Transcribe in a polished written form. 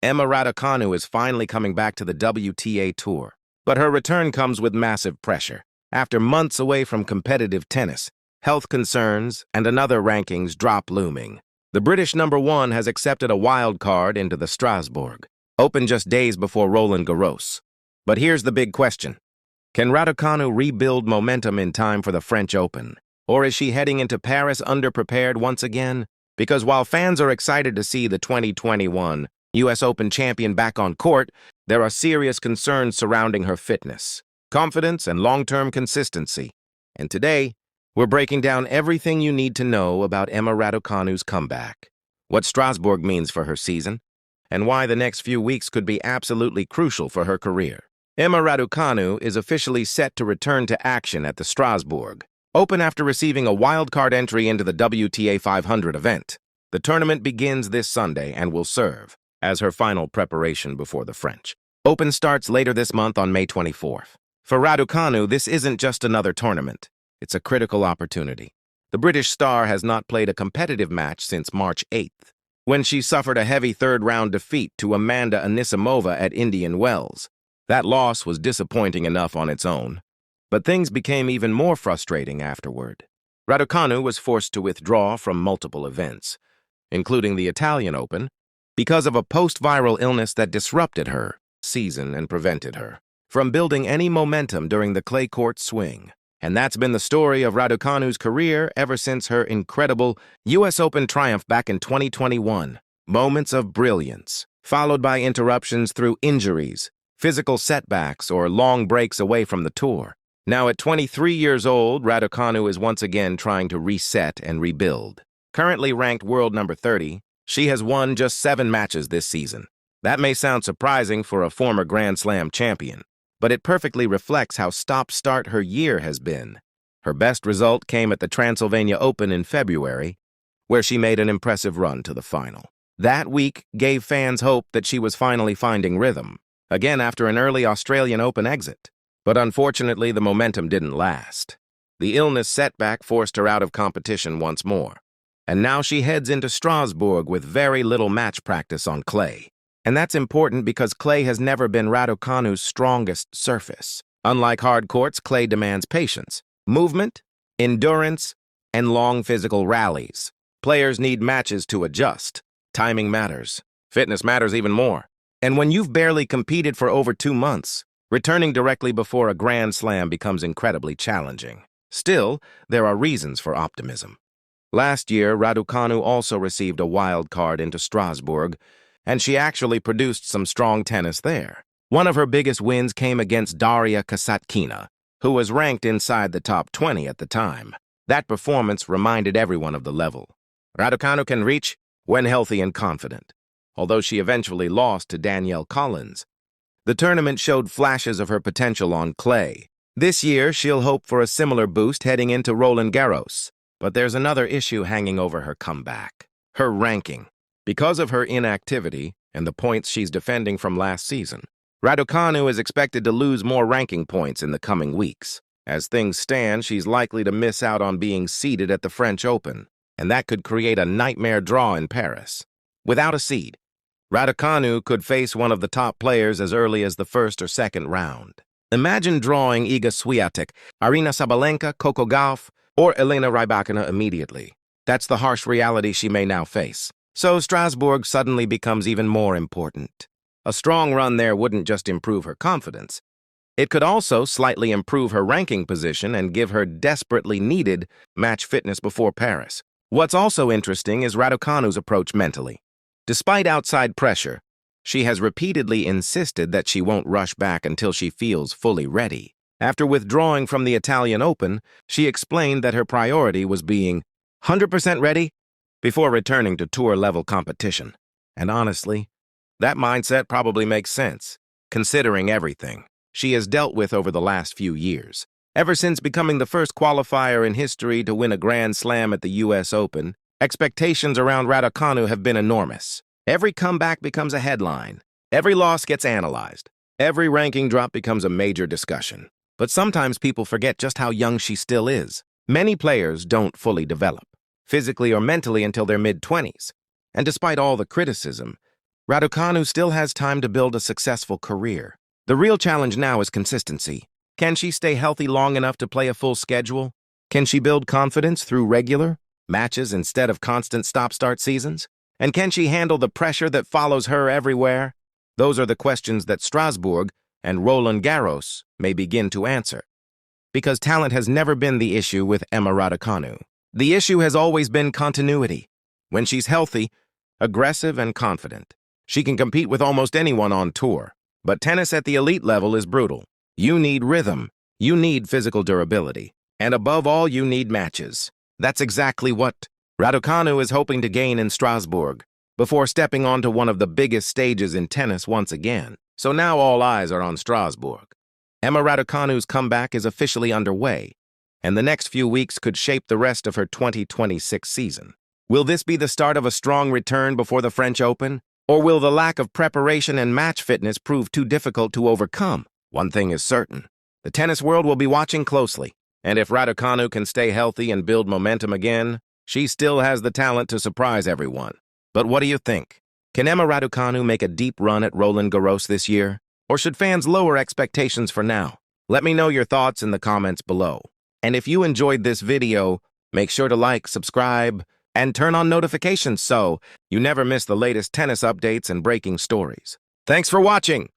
Emma Raducanu is finally coming back to the WTA Tour, but her return comes with massive pressure. After months away from competitive tennis, health concerns and another rankings drop looming. The British #1 has accepted a wild card into the Strasbourg Open just days before Roland Garros. But here's the big question. Can Raducanu rebuild momentum in time for the French Open? Or is she heading into Paris underprepared once again? Because while fans are excited to see the 2021 U.S. Open champion back on court, there are serious concerns surrounding her fitness, confidence, and long-term consistency. And today, we're breaking down everything you need to know about Emma Raducanu's comeback, what Strasbourg means for her season, and why the next few weeks could be absolutely crucial for her career. Emma Raducanu is officially set to return to action at the Strasbourg Open after receiving a wildcard entry into the WTA 500 event. The tournament begins this Sunday and will serve as her final preparation before the French Open starts later this month on May 24th. For Raducanu, this isn't just another tournament. It's a critical opportunity. The British star has not played a competitive match since March 8th, when she suffered a heavy third-round defeat to Amanda Anisimova at Indian Wells. That loss was disappointing enough on its own, but things became even more frustrating afterward. Raducanu was forced to withdraw from multiple events, including the Italian Open, because of a post-viral illness that disrupted her season and prevented her from building any momentum during the clay court swing. And that's been the story of Raducanu's career ever since her incredible U.S. Open triumph back in 2021. Moments of brilliance, followed by interruptions through injuries, physical setbacks, or long breaks away from the tour. Now at 23 years old, Raducanu is once again trying to reset and rebuild. Currently ranked world number 30, she has won just 7 matches this season. That may sound surprising for a former Grand Slam champion, but it perfectly reflects how stop-start her year has been. Her best result came at the Transylvania Open in February, where she made an impressive run to the final. That week gave fans hope that she was finally finding rhythm, again after an early Australian Open exit. But unfortunately, the momentum didn't last. The illness setback forced her out of competition once more, and now she heads into Strasbourg with very little match practice on clay. And that's important because clay has never been Raducanu's strongest surface. Unlike hard courts, clay demands patience, movement, endurance, and long physical rallies. Players need matches to adjust. Timing matters. Fitness matters even more. And when you've barely competed for over 2 months, returning directly before a Grand Slam becomes incredibly challenging. Still, there are reasons for optimism. Last year, Raducanu also received a wild card into Strasbourg, and she actually produced some strong tennis there. One of her biggest wins came against Daria Kasatkina, who was ranked inside the top 20 at the time. That performance reminded everyone of the level Raducanu can reach when healthy and confident. Although she eventually lost to Danielle Collins, the tournament showed flashes of her potential on clay. This year, she'll hope for a similar boost heading into Roland Garros. But there's another issue hanging over her comeback: her ranking. Because of her inactivity and the points she's defending from last season, Raducanu is expected to lose more ranking points in the coming weeks. As things stand, she's likely to miss out on being seeded at the French Open, and that could create a nightmare draw in Paris. Without a seed, Raducanu could face one of the top players as early as the first or second round. Imagine drawing Iga Swiatek, Aryna Sabalenka, Coco Gauff, or Elena Rybakina immediately. That's the harsh reality she may now face. So Strasbourg suddenly becomes even more important. A strong run there wouldn't just improve her confidence. It could also slightly improve her ranking position and give her desperately needed match fitness before Paris. What's also interesting is Raducanu's approach mentally. Despite outside pressure, she has repeatedly insisted that she won't rush back until she feels fully ready. After withdrawing from the Italian Open, she explained that her priority was being 100% ready before returning to tour-level competition. And honestly, that mindset probably makes sense, considering everything she has dealt with over the last few years. Ever since becoming the first qualifier in history to win a Grand Slam at the U.S. Open, expectations around Raducanu have been enormous. Every comeback becomes a headline. Every loss gets analyzed. Every ranking drop becomes a major discussion. But sometimes people forget just how young she still is. Many players don't fully develop, physically or mentally, until their mid-20s. And despite all the criticism, Raducanu still has time to build a successful career. The real challenge now is consistency. Can she stay healthy long enough to play a full schedule? Can she build confidence through regular matches instead of constant stop-start seasons? And can she handle the pressure that follows her everywhere? Those are the questions that Strasbourg and Roland Garros may begin to answer. Because talent has never been the issue with Emma Raducanu. The issue has always been continuity. When she's healthy, aggressive, and confident, she can compete with almost anyone on tour. But tennis at the elite level is brutal. You need rhythm, you need physical durability, and above all, you need matches. That's exactly what Raducanu is hoping to gain in Strasbourg before stepping onto one of the biggest stages in tennis once again. So now all eyes are on Strasbourg. Emma Raducanu's comeback is officially underway, and the next few weeks could shape the rest of her 2026 season. Will this be the start of a strong return before the French Open? Or will the lack of preparation and match fitness prove too difficult to overcome? One thing is certain. The tennis world will be watching closely, and if Raducanu can stay healthy and build momentum again, she still has the talent to surprise everyone. But what do you think? Can Emma Raducanu make a deep run at Roland Garros this year? Or should fans lower expectations for now? Let me know your thoughts in the comments below. And if you enjoyed this video, make sure to like, subscribe, and turn on notifications so you never miss the latest tennis updates and breaking stories. Thanks for watching!